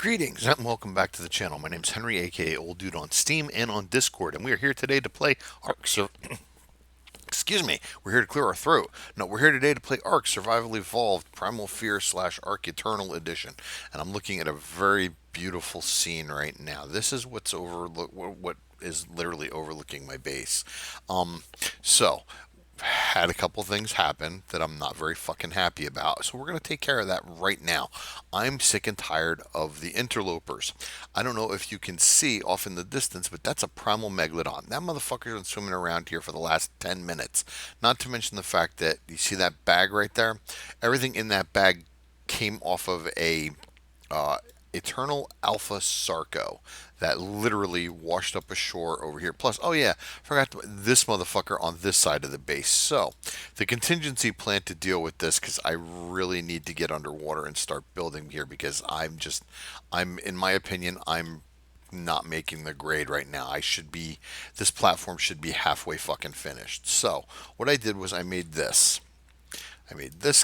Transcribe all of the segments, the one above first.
Greetings and welcome back to the channel. My name's Henry, aka Old Dude on Steam and on Discord, and we are here today to play ARK. Excuse me, we're here to clear our throat. No, we're here today to play ARK Survival Evolved Primal Fear slash ARK Eternal Edition, and I'm looking at a very beautiful scene right now. This is what is literally overlooking my base. So had a couple things happen that I'm not very fucking happy about. So we're going to take care of that right now. I'm sick and tired of the interlopers. I don't know if you can see off in the distance, but that's a primal megalodon. That motherfucker's been swimming around here for the last 10 minutes. Not to mention the fact that you see that bag right there? Everything in that bag came off of a uh, Eternal Alpha Sarco that literally washed up ashore over here. Plus, oh yeah, this motherfucker on this side of the base. So, the contingency plan to deal with this, because I really need to get underwater and start building here, because in my opinion, I'm not making the grade right now. This platform should be halfway fucking finished. So, what I did was I made this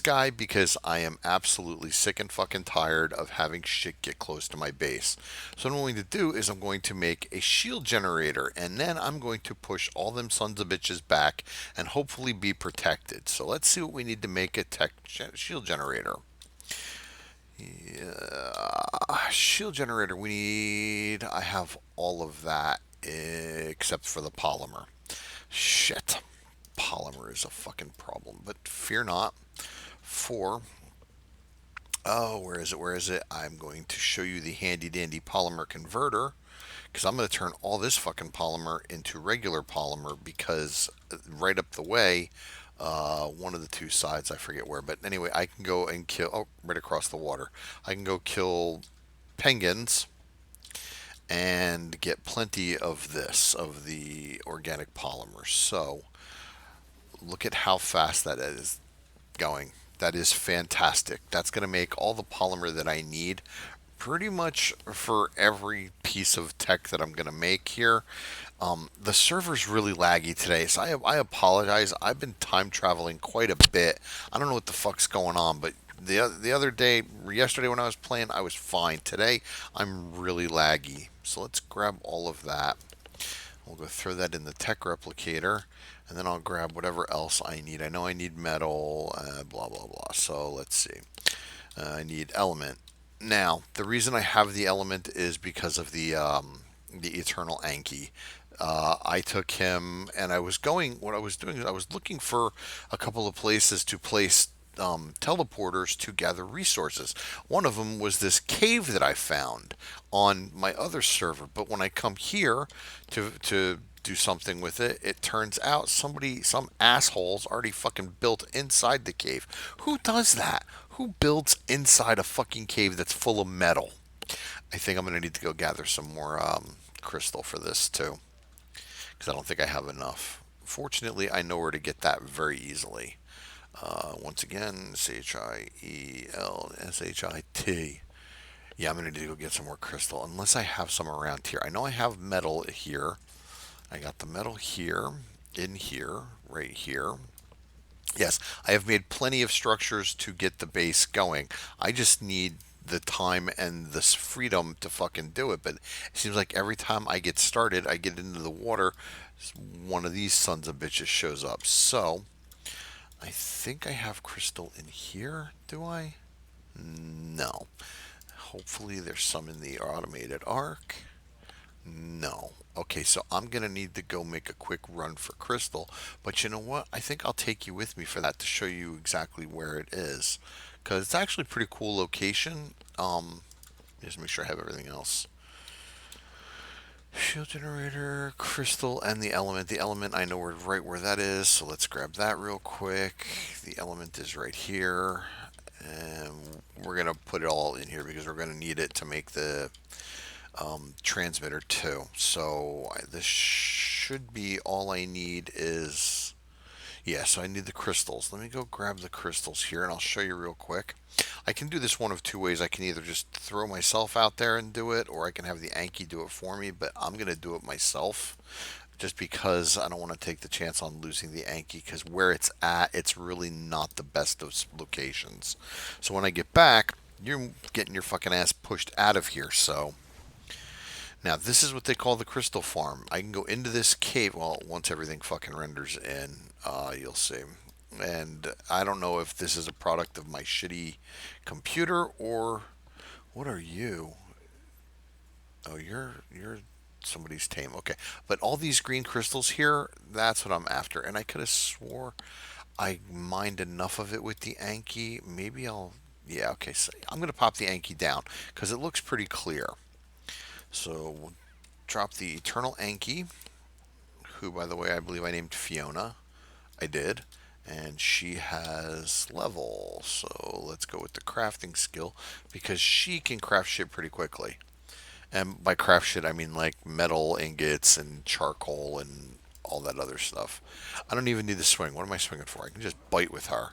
guy because I am absolutely sick and fucking tired of having shit get close to my base. So what I'm going to do is I'm going to make a shield generator, and then I'm going to push all them sons of bitches back and hopefully be protected. So let's see what we need to make a shield generator. Shield generator, I have all of that except for the polymer. Shit. Polymer is a fucking problem, but fear not. For where is it? Where is it? I'm going to show you the handy dandy polymer converter, because I'm going to turn all this fucking polymer into regular polymer, because right up the way, one of the two sides, I forget where, but anyway, I can go and kill, right across the water, I can go kill penguins and get plenty of of the organic polymer. So look at how fast that is going. That is fantastic. That's going to make all the polymer that I need pretty much for every piece of tech that I'm going to make here. The server's really laggy today, so I apologize. I've been time traveling quite a bit. I don't know what the fuck's going on, but the other day, yesterday when I was playing, I was fine. Today, I'm really laggy. So let's grab all of that. We'll go throw that in the tech replicator, and then I'll grab whatever else I need. I know I need metal, blah, blah, blah. So let's see. I need element. Now, the reason I have the element is because of the Eternal Anki. I took him, and what I was doing is I was looking for a couple of places to place teleporters to gather resources. One of them was this cave that I found on my other server, but when I come here to do something with it, it turns out some assholes already fucking built inside the cave. Who does that? Who builds inside a fucking cave that's full of metal? I think I'm gonna need to go gather some more crystal for this too, because I don't think I have enough. Fortunately, I know where to get that very easily. Once again, Shielshit. Yeah, I'm going to need to go get some more crystal, unless I have some around here. I know I have metal here. I got the metal here, in here, right here. Yes, I have made plenty of structures to get the base going. I just need the time and this freedom to fucking do it. But it seems like every time I get started, I get into the water, one of these sons of bitches shows up. So I think I have crystal in here. Do I? No. Hopefully there's some in the automated ARK. No. Okay, so I'm going to need to go make a quick run for crystal. But you know what? I think I'll take you with me for that, to show you exactly where it is. Because it's actually a pretty cool location. Just make sure I have everything else. Shield generator, crystal, and the element. The element, I know right where that is, so let's grab that real quick. The element is right here, and we're going to put it all in here because we're going to need it to make the transmitter too. So this should be all I need is... Yeah, so I need the crystals. Let me go grab the crystals here, and I'll show you real quick. I can do this one of two ways. I can either just throw myself out there and do it, or I can have the Anki do it for me, but I'm going to do it myself, just because I don't want to take the chance on losing the Anki, because where it's at, it's really not the best of locations. So when I get back, You're getting your fucking ass pushed out of here. So now this is what they call the crystal farm. I can go into this cave. Well, once everything fucking renders in, you'll see. And I don't know if this is a product of my shitty computer or what are you? Oh, you're somebody's tame. Okay, but all these green crystals here, that's what I'm after. And I could have swore I mined enough of it with the Anki. Maybe I'll. Yeah, okay. So I'm gonna pop the Anki down because it looks pretty clear. So we'll drop the Eternal Anki, who, by the way, I believe I named Fiona. I did. And she has level. So let's go with the crafting skill because she can craft shit pretty quickly. And by craft shit, I mean like metal ingots and charcoal and all that other stuff. I don't even need to swing. What am I swinging for? I can just bite with her.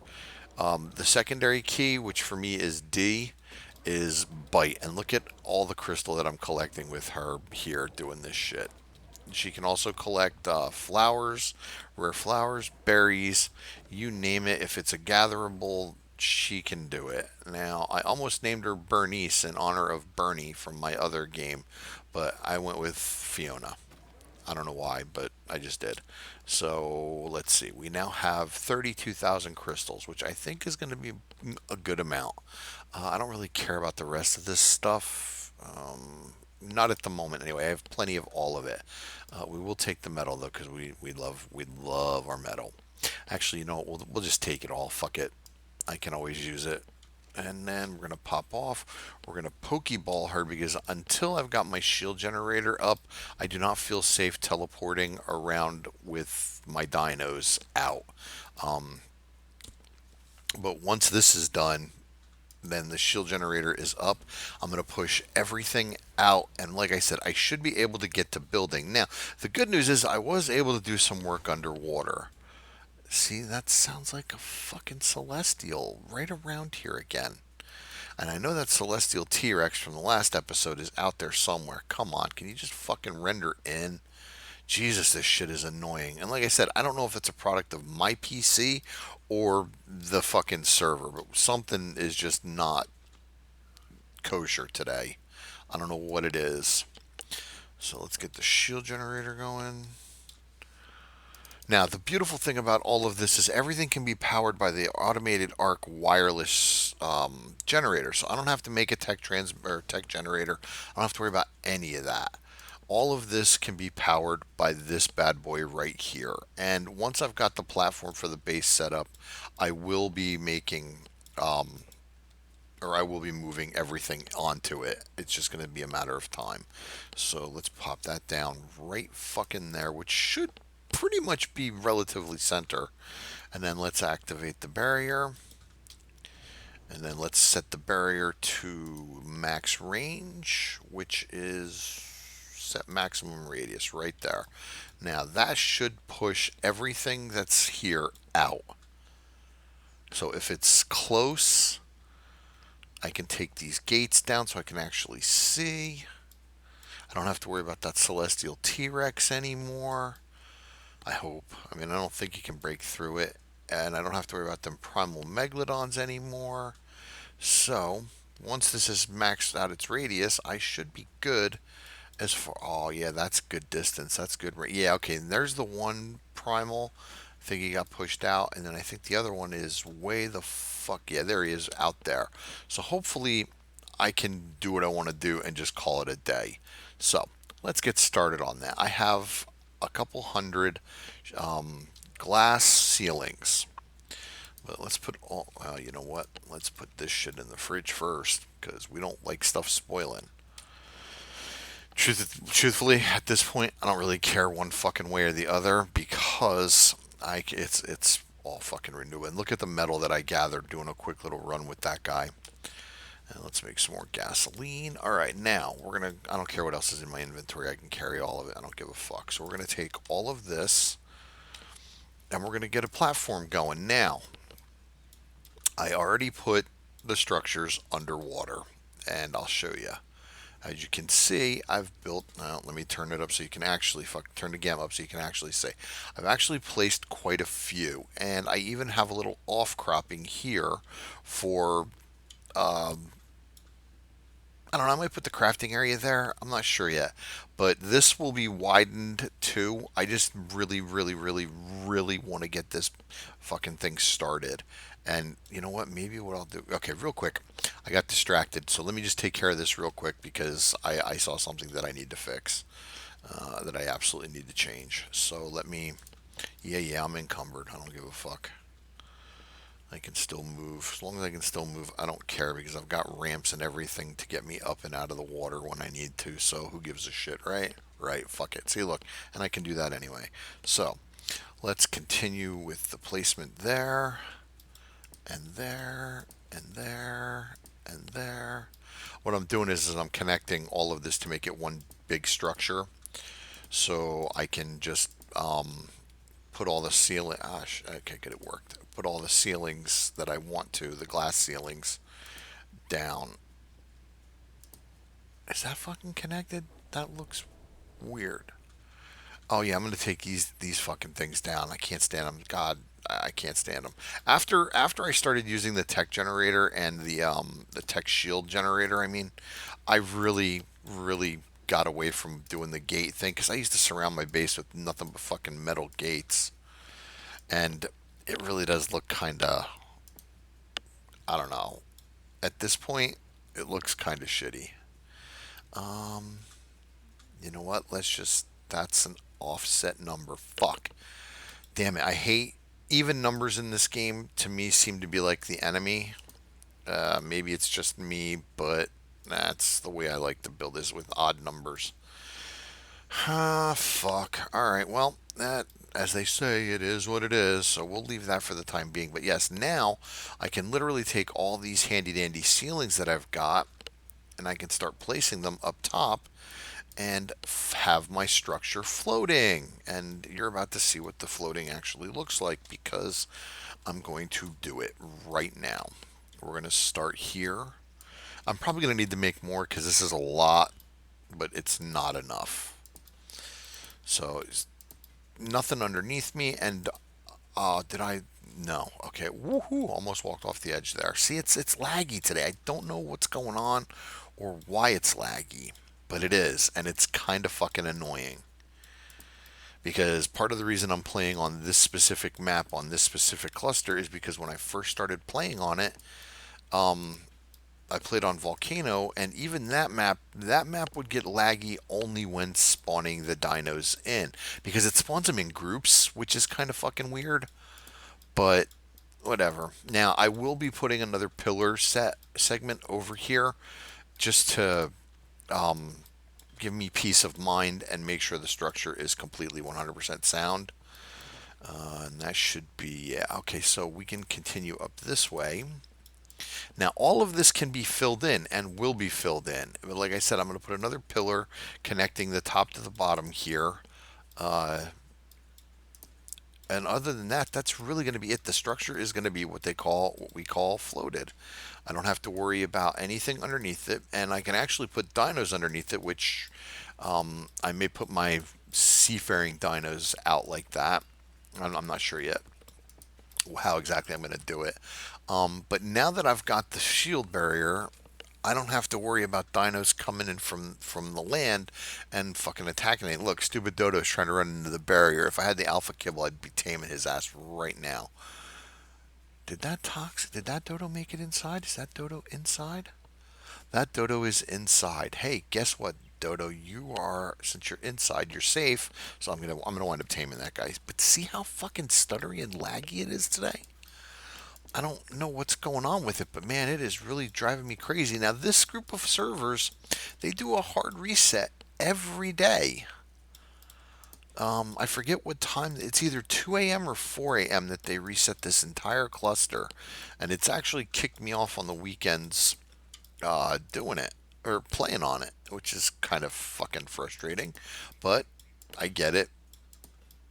The secondary key, which for me is D, is bite. And look at all the crystal that I'm collecting with her here doing this shit. She can also collect flowers, rare flowers, berries, you name it. If it's a gatherable, she can do it. Now, I almost named her Bernice in honor of Bernie from my other game, but I went with Fiona. I don't know why, but I just did. So let's see. We now have 32,000 crystals, which I think is going to be a good amount. I don't really care about the rest of this stuff. Not at the moment, anyway. I have plenty of all of it. We will take the metal though, because we love our metal. Actually, you know what? We'll just take it all. Fuck it. I can always use it. And then we're gonna pop off. We're gonna pokeball her because until I've got my shield generator up, I do not feel safe teleporting around with my dinos out. Um, but once this is done, then the shield generator is up. I'm going to push everything out. And like I said, I should be able to get to building. Now, the good news is I was able to do some work underwater. See, that sounds like a fucking celestial right around here again. And I know that celestial T-Rex from the last episode is out there somewhere. Come on, can you just fucking render in? Jesus, this shit is annoying. And like I said, I don't know if it's a product of my PC or the fucking server, but something is just not kosher today. I don't know what it is. So let's get the shield generator going. Now, the beautiful thing about all of this is everything can be powered by the automated ARK wireless generator. So I don't have to make a tech generator. I don't have to worry about any of that. All of this can be powered by this bad boy right here. And once I've got the platform for the base set up, I will be making or I will be moving everything onto it. It's just going to be a matter of time. So let's pop that down right fucking there, which should pretty much be relatively center. And then let's activate the barrier. And then let's set the barrier to max range, which is set maximum radius right there. Now that should push everything that's here out. So if it's close, I can take these gates down so I can actually see. I don't have to worry about that celestial T-Rex anymore. I hope. I mean, I don't think you can break through it. And I don't have to worry about them primal megalodons anymore. So, once this has maxed out its radius, I should be good as far. Oh, yeah, that's good distance. That's good. Yeah, okay. And there's the one primal. I think he got pushed out. And then I think the other one is way the fuck. Yeah, there he is out there. So, hopefully, I can do what I want to do and just call it a day. So, let's get started on that. I have a couple hundred glass ceilings. But let's put all, you know what? Let's put this shit in the fridge first because we don't like stuff spoiling. Truthfully, at this point, I don't really care one fucking way or the other because it's all fucking renewable. And look at the metal that I gathered doing a quick little run with that guy. And let's make some more gasoline. All right, now I don't care what else is in my inventory. I can carry all of it. I don't give a fuck. So we're gonna take all of this and we're gonna get a platform going. Now, I already put the structures underwater and I'll show you. As you can see, I've built, let me turn it up so you can actually, turn the gamma up so you can actually see. I've actually placed quite a few, and I even have a little off-cropping here for I don't know. I might put the crafting area there. I'm not sure yet. But this will be widened too. I just really, really, really, really want to get this fucking thing started. And you know what? Maybe what I'll do. Okay, real quick. I got distracted. So let me just take care of this real quick because I saw something that I need to fix, that I absolutely need to change. So let me. Yeah, I'm encumbered. I don't give a fuck. I can still move. As long as I can still move, I don't care because I've got ramps and everything to get me up and out of the water when I need to. So who gives a shit, right? Right, fuck it. See, look, and I can do that anyway. So let's continue with the placement there, and there, and there, and there. What I'm doing is I'm connecting all of this to make it one big structure. So I can just put all the ceiling. Okay, good, it worked. Put all the ceilings that I want to, the glass ceilings, down. Is that fucking connected? That looks weird. Oh yeah, I'm gonna take these fucking things down. I can't stand them. God, I can't stand them. After I started using the tech generator and the tech shield generator, I mean, I really got away from doing the gate thing because I used to surround my base with nothing but fucking metal gates, and it really does look kind of, I don't know. At this point, it looks kind of shitty. Um, you know what? That's an offset number. Fuck. Damn it. I hate even numbers in this game. To me, seem to be like the enemy. Maybe it's just me, but that's the way I like to build is with odd numbers. Ah, fuck. All right. Well, that, as they say, it is what it is. So we'll leave that for the time being. But yes, now I can literally take all these handy dandy ceilings that I've got and I can start placing them up top and have my structure floating. And you're about to see what the floating actually looks like because I'm going to do it right now. We're going to start here. I'm probably going to need to make more because this is a lot, but it's not enough. So nothing underneath me. And did I? No. Okay. Woohoo! Almost walked off the edge there. See, it's laggy today. I don't know what's going on or why it's laggy, but it is, and it's kind of fucking annoying. Because part of the reason I'm playing on this specific map on this specific cluster is because when I first started playing on it, I played on Volcano, and even that map would get laggy only when spawning the dinos in because it spawns them in groups, which is kind of fucking weird. But whatever. Now I will be putting another pillar set segment over here just to give me peace of mind and make sure the structure is completely 100% sound. And that should be, yeah. Okay, so we can continue up this way. Now, all of this can be filled in and will be filled in. But like I said, I'm going to put another pillar connecting the top to the bottom here. Uh, and other than that, that's really going to be it. The structure is going to be what we call floated. I don't have to worry about anything underneath it, and I can actually put dinos underneath it, which I may put my seafaring dinos out like that. I'm not sure yet how exactly I'm going to do it. But now that I've got the shield barrier, I don't have to worry about dinos coming in from the land and fucking attacking it. Look, stupid Dodo's trying to run into the barrier. If I had the alpha kibble, I'd be taming his ass right now. Did that Dodo make it inside? Is that Dodo inside? That Dodo is inside. Hey, guess what, Dodo? You are, since you're inside, you're safe. So I'm gonna wind up taming that guy. But see how fucking stuttery and laggy it is today? I don't know what's going on with it, but man, it is really driving me crazy. Now, this group of servers, they do a hard reset every day. I forget what time. It's either 2 a.m. or 4 a.m. that they reset this entire cluster, and it's actually kicked me off on the weekends doing it or playing on it, which is kind of fucking frustrating. But I get it.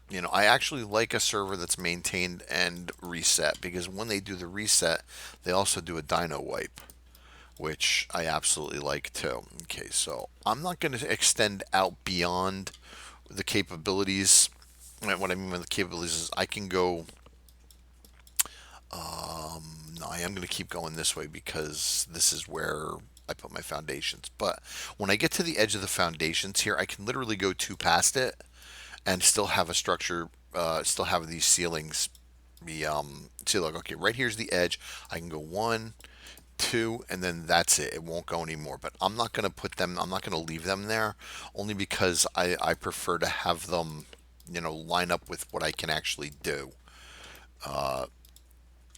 You know, I actually like a server that's maintained and reset because when they do the reset, they also do a dyno wipe, which I absolutely like too. Okay, so I'm not going to extend out beyond the capabilities. What I mean by the capabilities is I can go. No, I am going to keep going this way because this is where I put my foundations. But when I get to the edge of the foundations here, I can literally go two past it and still have a structure, still have these ceilings be see, like, okay, right here's the edge. I can go one, two, and then that's it. It won't go anymore. But I'm not gonna put them. I'm not gonna leave them there, only because I prefer to have them, line up with what I can actually do.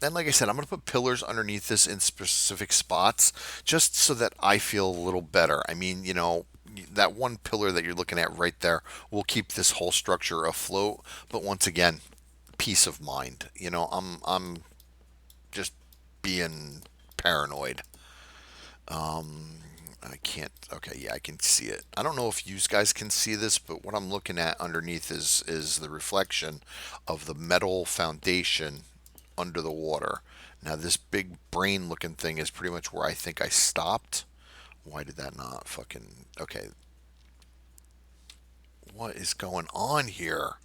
And like I said, I'm going to put pillars underneath this in specific spots just so that I feel a little better. I mean, that one pillar that you're looking at right there will keep this whole structure afloat. But once again, peace of mind. I'm just being paranoid. I can't. Okay, yeah, I can see it. I don't know if you guys can see this, but what I'm looking at underneath is the reflection of the metal foundation under the water. Now, this big brain looking thing is pretty much where I think I stopped. Why did that not fucking. Okay, what is going on here?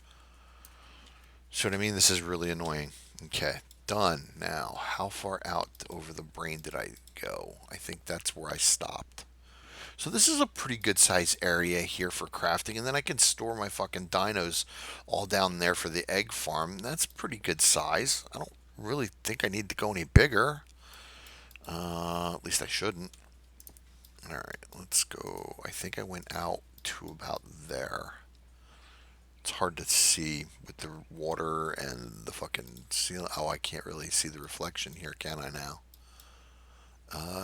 So, what I mean, this is really annoying. Okay, done. Now, how far out over the brain did I go? I think that's where I stopped. So this is a pretty good size area here for crafting, and then I can store my fucking dinos all down there for the egg farm. That's pretty good size. I don't really think I need to go any bigger. At least I shouldn't. All right, let's go. I think I went out to about there. It's hard to see with the water and the fucking ceiling. Oh, I can't really see the reflection here, can I now?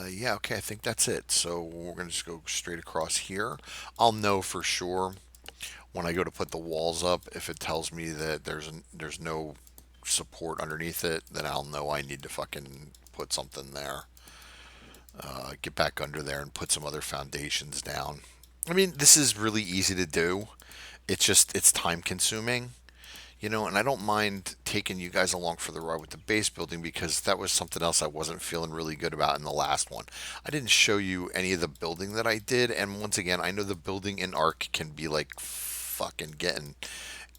Yeah, okay, I think that's it. So we're going to just go straight across here. I'll know for sure when I go to put the walls up. If it tells me that there's no support underneath it, then I'll know I need to fucking put something there. Get back under there and put some other foundations down. I mean, this is really easy to do. It's time consuming. And I don't mind taking you guys along for the ride with the base building because that was something else I wasn't feeling really good about in the last one. I didn't show you any of the building that I did, and once again, I know the building in ARK can be like fucking getting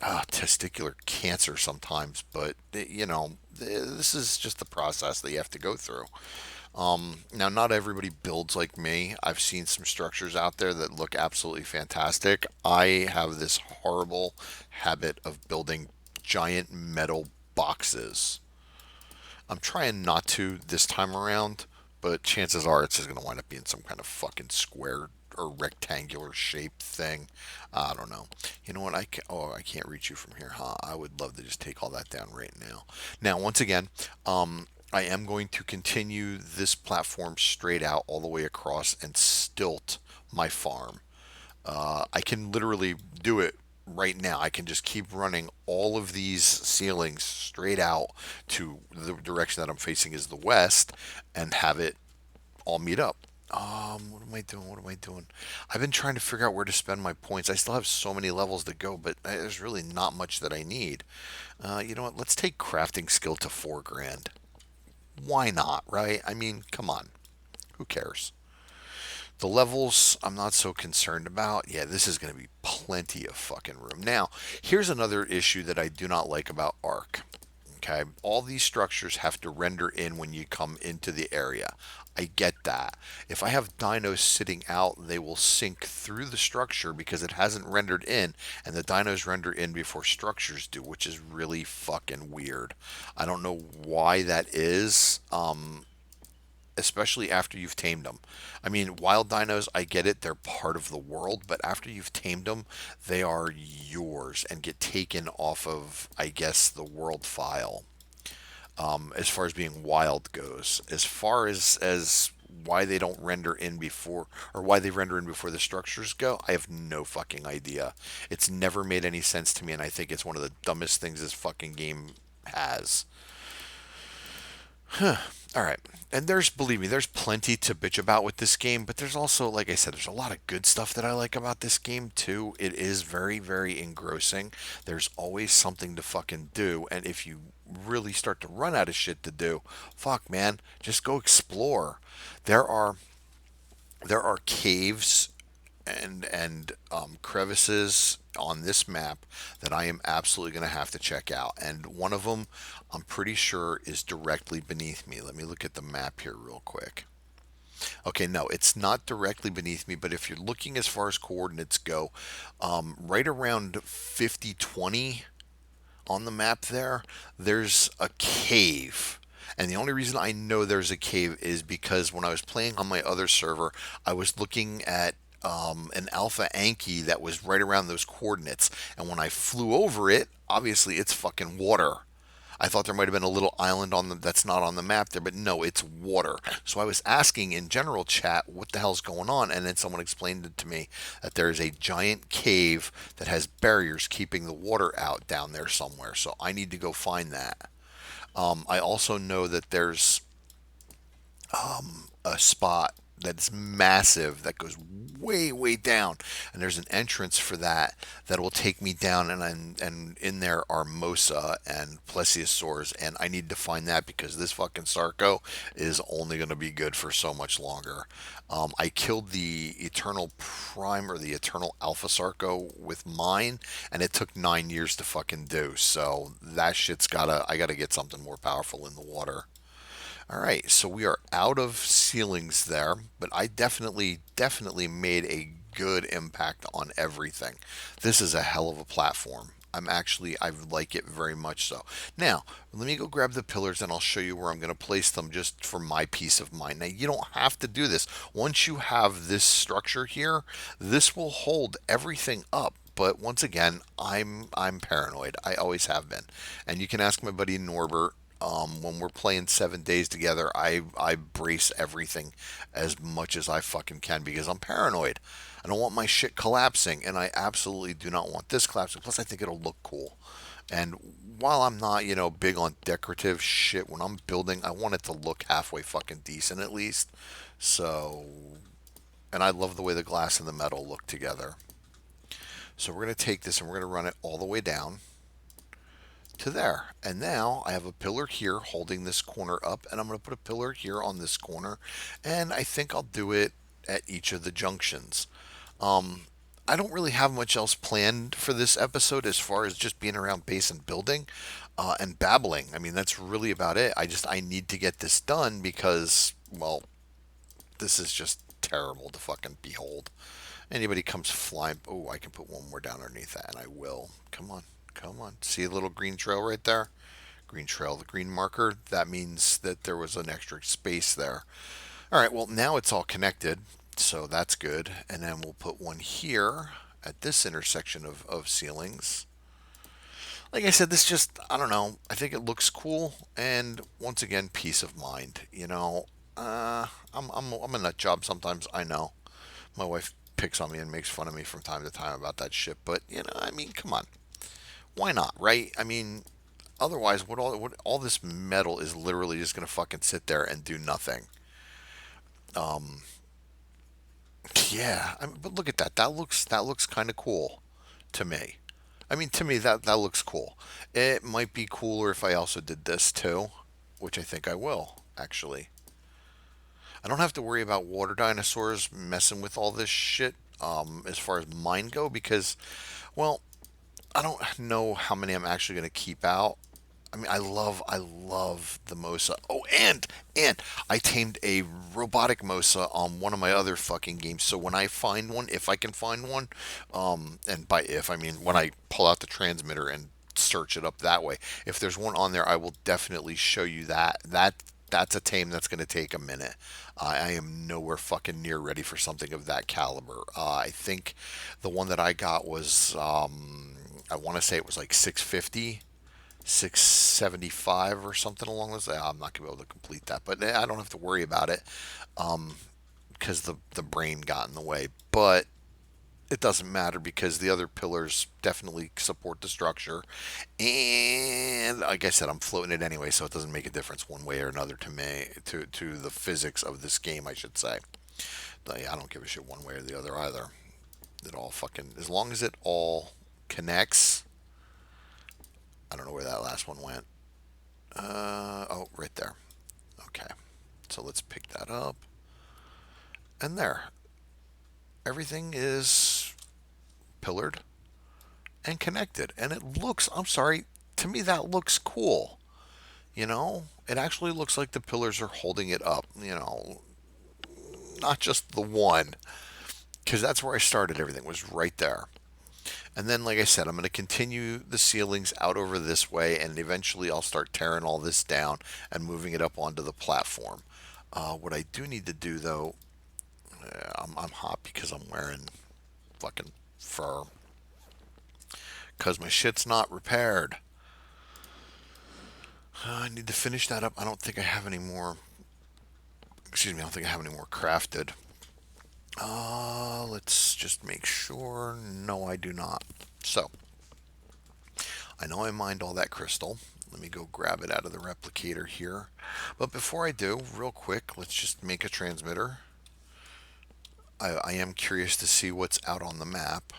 testicular cancer sometimes, but this is just the process that you have to go through. Now, not everybody builds like me. I've seen some structures out there that look absolutely fantastic. I have this horrible habit of building giant metal boxes. I'm trying not to this time around, but chances are it's just going to wind up being some kind of fucking square or rectangular shaped thing. I don't know. You know what? I can't reach you from here, huh? I would love to just take all that down right now. Now, once again, I am going to continue this platform straight out all the way across and stilt my farm. I can literally do it right now. I can just keep running all of these ceilings straight out to the direction that I'm facing is the west and have it all meet up. What am I doing? What am I doing? I've been trying to figure out where to spend my points. I still have so many levels to go, but there's really not much that I need. You know what? Let's take crafting skill to 4 grand. Why not, right? I mean, come on. Who cares? The levels, I'm not so concerned about. Yeah, this is going to be plenty of fucking room. Now, here's another issue that I do not like about ARK. Okay, all these structures have to render in when you come into the area. I get that. If I have dinos sitting out, they will sink through the structure because it hasn't rendered in, and the dinos render in before structures do, which is really fucking weird. I don't know why that is. Especially after you've tamed them. I mean, wild dinos, I get it, they're part of the world, but after you've tamed them, they are yours and get taken off of, I guess, the world file. As far as being wild goes, as far as why they don't render in before or why they render in before the structures go, I have no fucking idea. It's never made any sense to me, and I think it's one of the dumbest things this fucking game has. All right. And believe me, there's plenty to bitch about with this game, but there's also, like I said, there's a lot of good stuff that I like about this game too. It is very, very engrossing. There's always something to fucking do, and if you really start to run out of shit to do, fuck man, just go explore. There are there are caves and crevices on this map that I am absolutely going to have to check out. And one of them, I'm pretty sure, is directly beneath me. Let me look at the map here real quick. Okay, no, it's not directly beneath me, but if you're looking as far as coordinates go, right around 5020 on the map there, there's a cave. And the only reason I know there's a cave is because when I was playing on my other server, I was looking at an Alpha Anki that was right around those coordinates. And when I flew over it, obviously it's fucking water. I thought there might have been a little island on the that's not on the map there, but no, it's water. So I was asking in general chat what the hell's going on, and then someone explained it to me that there is a giant cave that has barriers keeping the water out down there somewhere. So I need to go find that. I also know that there's a spot that's massive that goes way way down, and there's an entrance for that that will take me down, and in there are Mosa and plesiosaurs, and I need to find that because this fucking Sarco is only going to be good for so much longer. I killed the Eternal Prime or the Eternal Alpha Sarco with mine, and it took 9 years to fucking do. So that shit's gotta I gotta get something more powerful in the water. All right, so we are out of ceilings there, but I definitely made a good impact on everything. This is a hell of a platform. I like it very much so. Now, let me go grab the pillars and I'll show you where I'm going to place them just for my peace of mind. Now, you don't have to do this. Once you have this structure here, this will hold everything up. But once again, I'm paranoid. I always have been. And you can ask my buddy Norbert when we're playing 7 days together, I brace everything as much as I fucking can because I'm paranoid. I don't want my shit collapsing, and I absolutely do not want this collapsing. Plus, I think it'll look cool. And while I'm not, big on decorative shit, when I'm building, I want it to look halfway fucking decent at least. So, and I love the way the glass and the metal look together. So we're going to take this and we're going to run it all the way down to there. And now I have a pillar here holding this corner up, and I'm going to put a pillar here on this corner, and I think I'll do it at each of the junctions. I don't really have much else planned for this episode as far as just being around base and building and babbling. I mean, that's really about it. I need to get this done because, well, this is just terrible to fucking behold. Anybody comes flying. Oh, I can put one more down underneath that, and I will. Come on. Come on. See a little green trail right there? Green trail, the green marker. That means that there was an extra space there. All right, well, now it's all connected, so that's good. And then we'll put one here at this intersection of ceilings. Like I said, this just, I don't know. I think it looks cool. And once again, peace of mind. I'm a nut job sometimes, I know. My wife picks on me and makes fun of me from time to time about that shit. But I mean, come on, why not, right? I mean, otherwise, what all this metal is literally just gonna fucking sit there and do nothing. Um, yeah, but look at that. That looks kind of cool to me. I mean, to me that looks cool. It might be cooler if I also did this too, which I think I will actually. I don't have to worry about water dinosaurs messing with all this shit as far as mine go because, well, I don't know how many I'm actually going to keep out. I mean, I love the Mosa. Oh, and I tamed a robotic Mosa on one of my other fucking games. So when I find one, if I can find one, and by if I mean when I pull out the transmitter and search it up that way, if there's one on there, I will definitely show you that. That's a tame that's going to take a minute. I am nowhere fucking near ready for something of that caliber. I think the one that I got was I want to say it was like 650, 675 or something along those lines. I'm not gonna be able to complete that, but I don't have to worry about it because the brain got in the way. But it doesn't matter because the other pillars definitely support the structure, and like I said, I'm floating it anyway, so it doesn't make a difference one way or another to me, to the physics of this game, I should say. I don't give a shit one way or the other either. It all fucking, as long as it all connects. I don't know where that last one went. Oh, right there. Okay. So let's pick that up. And there. Everything is pillared and connected. And it looks, I'm sorry, to me that looks cool. It actually looks like the pillars are holding it up. not just the one, because that's where I started. Everything was right there. And then, like I said, I'm going to continue the ceilings out over this way, and eventually I'll start tearing all this down and moving it up onto the platform. What I do need to do, though, I'm hot because I'm wearing fucking fur, because my shit's not repaired. I need to finish that up. I don't think I have any more. Excuse me, I don't think I have any more crafted. Let's just make sure. No, I do not. So, I know I mined all that crystal. Let me go grab it out of the replicator here. But before I do, real quick, let's just make a transmitter. I am curious to see what's out on the map.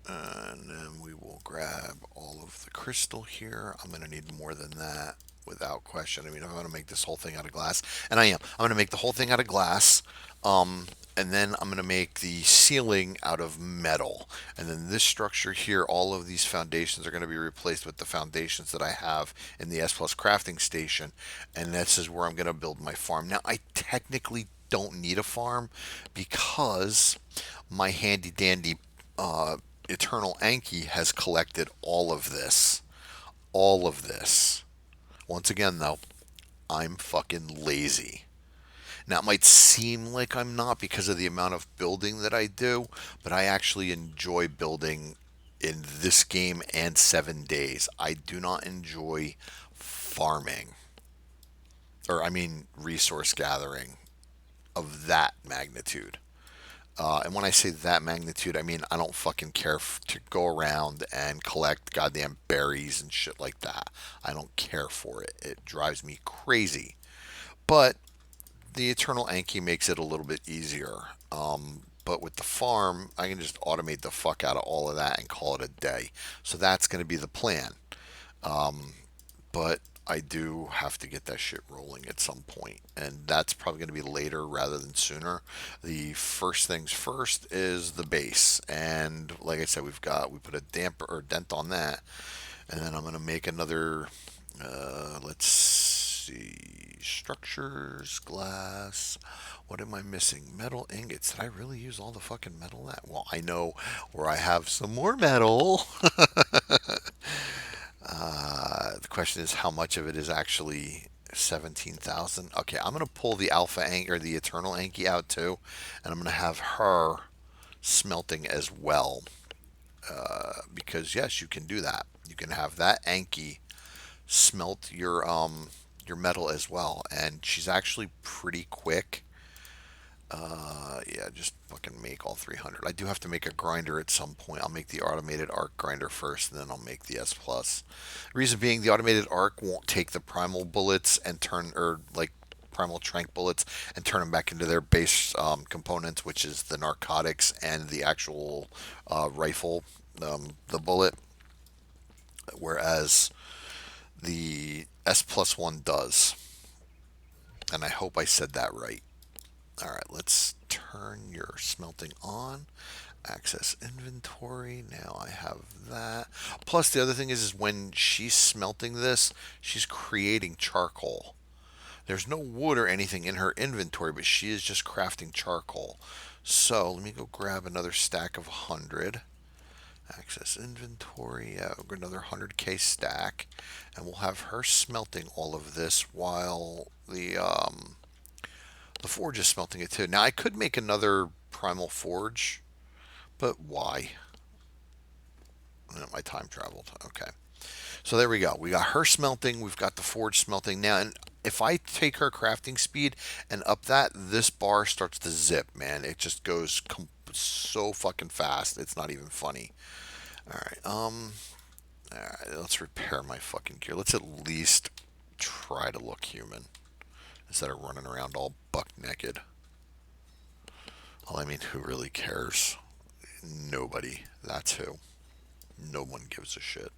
And then we will grab all of the crystal here. I'm going to need more than that without question. I mean, I'm going to make this whole thing out of glass. And I am. I'm going to make the whole thing out of glass. And then I'm going to make the ceiling out of metal. And then this structure here, all of these foundations are going to be replaced with the foundations that I have in the S Plus crafting station. And this is where I'm going to build my farm. Now, I technically don't need a farm because my handy dandy Eternal Anki has collected all of this. All of this. Once again, though, I'm fucking lazy. Now, it might seem like I'm not because of the amount of building that I do, but I actually enjoy building in this game and 7 days. I do not enjoy farming, or I mean, resource gathering of that magnitude. And when I say that magnitude, I mean I don't fucking care to go around and collect goddamn berries and shit like that. I don't care for it. It drives me crazy. But the Eternal Anki makes it a little bit easier. But with the farm, I can just automate the fuck out of all of that and call it a day. So that's going to be the plan. But I do have to get that shit rolling at some point, and that's probably going to be later rather than sooner. The first things first is the base, and like I said, we put a damper or dent on that, and then I'm going to make another. Let's see, structures, glass. What am I missing? Metal ingots. Did I really use all the fucking metal that? Well, I know where I have some more metal. The question is how much of it is actually 17,000. Okay, I'm going to pull the Alpha Anki or the Eternal Anki out too, and I'm going to have her smelting as well. Because yes, you can do that. You can have that Anki smelt your metal as well, and she's actually pretty quick. Yeah, just fucking make all 300. I do have to make a grinder at some point. I'll make the automated ARK grinder first, and then I'll make the S Plus. Reason being, the automated ARK won't take the Primal bullets and turn, or like Primal Trank bullets, and turn them back into their base components, which is the narcotics and the actual rifle, the bullet. Whereas the S Plus one does. And I hope I said that right. All right, let's turn your smelting on. Access inventory. Now I have that. Plus, the other thing is when she's smelting this, she's creating charcoal. There's no wood or anything in her inventory, but she is just crafting charcoal. So let me go grab another stack of 100. Access inventory. Yeah, another 100k stack, and we'll have her smelting all of this while the forge is smelting it too. Now I could make another primal forge, but why? My time traveled. Okay. So there we go. We got her smelting. We've got the forge smelting now. And if I take her crafting speed and up that, this bar starts to zip, man. It just goes so fucking fast. It's not even funny. All right. All right. Let's repair my fucking gear. Let's at least try to look human instead of running around all buck naked. Well, I mean, who really cares? Nobody. That's who. No one gives a shit.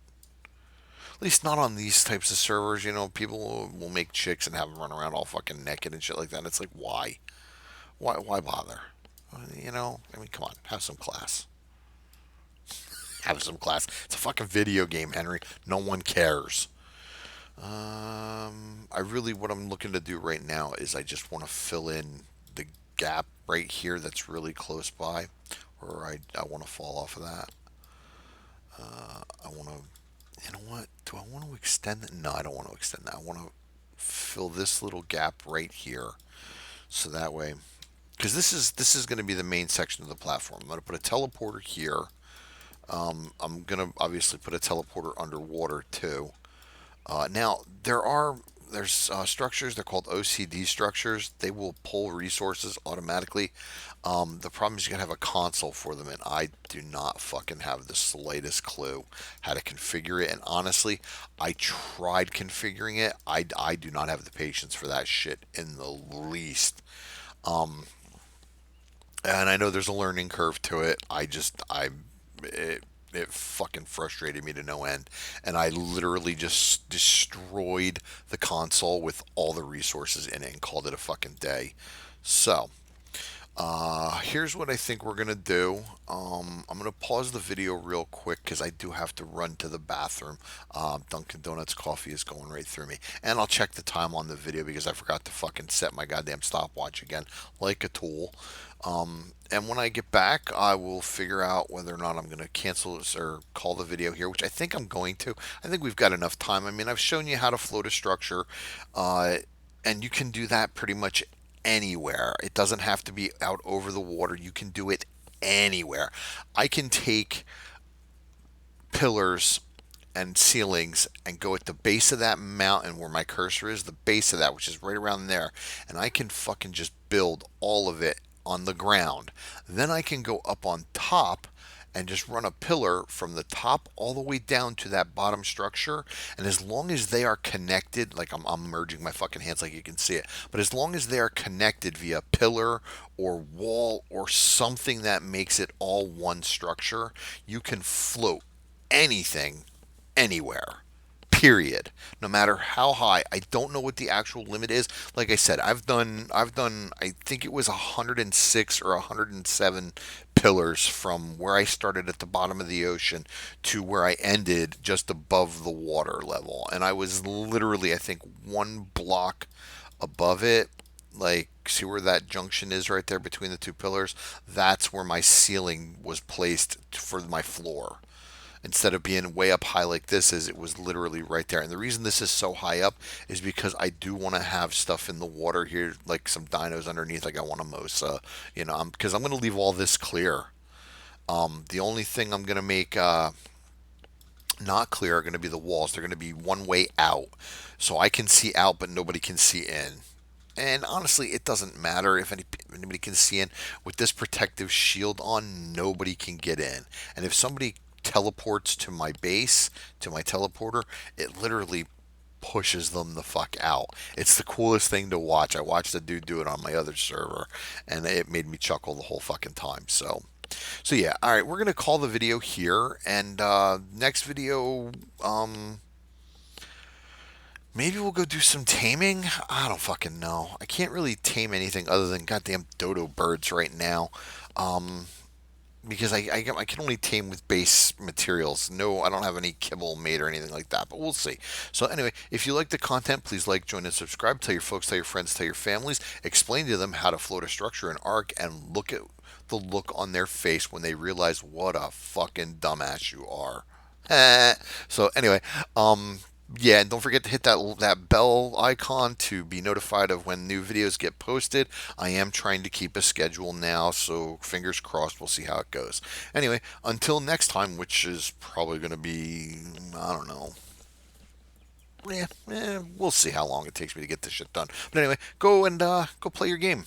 At least not on these types of servers. You know, people will make chicks and have them run around all fucking naked and shit like that. And it's like, why? Why bother? You know, I mean, come on, have some class. Have some class. It's a fucking video game, Henry. No one cares. What I'm looking to do right now is I just want to fill in the gap right here that's really close by, or I want to fall off of that. I want to, you know what? Do I want to extend it? No, I don't want to extend that. I want to fill this little gap right here, so that way, because this is going to be the main section of the platform. I'm going to put a teleporter here. I'm going to obviously put a teleporter underwater too. Now there's structures. They're called OCD structures. They will pull resources automatically. The problem is you gotta have a console for them, and I do not fucking have the slightest clue how to configure it. And honestly, I tried configuring it. I do not have the patience for that shit in the least. And I know there's a learning curve to it. It, it fucking frustrated me to no end, and I literally just destroyed the console with all the resources in it and called it a fucking day. So, here's what I think we're gonna do. I'm gonna pause the video real quick because I do have to run to the bathroom. Dunkin' Donuts coffee is going right through me, and I'll check the time on the video because I forgot to fucking set my goddamn stopwatch again, like a tool. And when I get back, I will figure out whether or not I'm gonna cancel this or call the video here, which I think I'm going to. I think we've got enough time. I mean, I've shown you how to float a structure. Uh, and you can do that pretty much anywhere. It doesn't have to be out over the water. You can do it anywhere. I can take pillars and ceilings and go at the base of that mountain where my cursor is, the base of that, which is right around there, and I can fucking just build all of it on the ground. Then I can go up on top and just run a pillar from the top all the way down to that bottom structure. And as long as they are connected, like I'm merging my fucking hands like you can see it, but as long as they are connected via pillar or wall or something that makes it all one structure, you can float anything anywhere. Period. No matter how high. I don't know what the actual limit is. Like I said, I've done I think it was 106 or 107 pillars from where I started at the bottom of the ocean to where I ended just above the water level. And I was literally I think one block above it. Like, see where that junction is right there between the two pillars? That's where my ceiling was placed for my floor. Instead of being way up high like this is, it was literally right there. And the reason this is so high up is because I do want to have stuff in the water here, like some dinos underneath. Like I want a mosa, because I'm going to leave all this clear. The only thing I'm going to make not clear are going to be the walls. They're going to be one way out, so I can see out, but nobody can see in. And honestly, it doesn't matter if anybody can see in. With this protective shield on, nobody can get in. And if somebody teleports to my base, to my teleporter, it literally pushes them the fuck out. It's the coolest thing to watch. I watched a dude do it on my other server, and it made me chuckle the whole fucking time. So yeah. All right, we're gonna call the video here, and next video, maybe we'll go do some taming. I don't fucking know. I can't really tame anything other than goddamn dodo birds right now. Um, because I can only tame with base materials. No, I don't have any kibble made or anything like that, but we'll see. So anyway, if you like the content, please like, join, and subscribe. Tell your folks, tell your friends, tell your families. Explain to them how to float a structure in ARK, and look at the look on their face when they realize what a fucking dumbass you are. So anyway, yeah, and don't forget to hit that bell icon to be notified of when new videos get posted. I am trying to keep a schedule now, so fingers crossed. We'll see how it goes. Anyway, until next time, which is probably going to be, I don't know. Yeah, we'll see how long it takes me to get this shit done. But anyway, go and go play your game.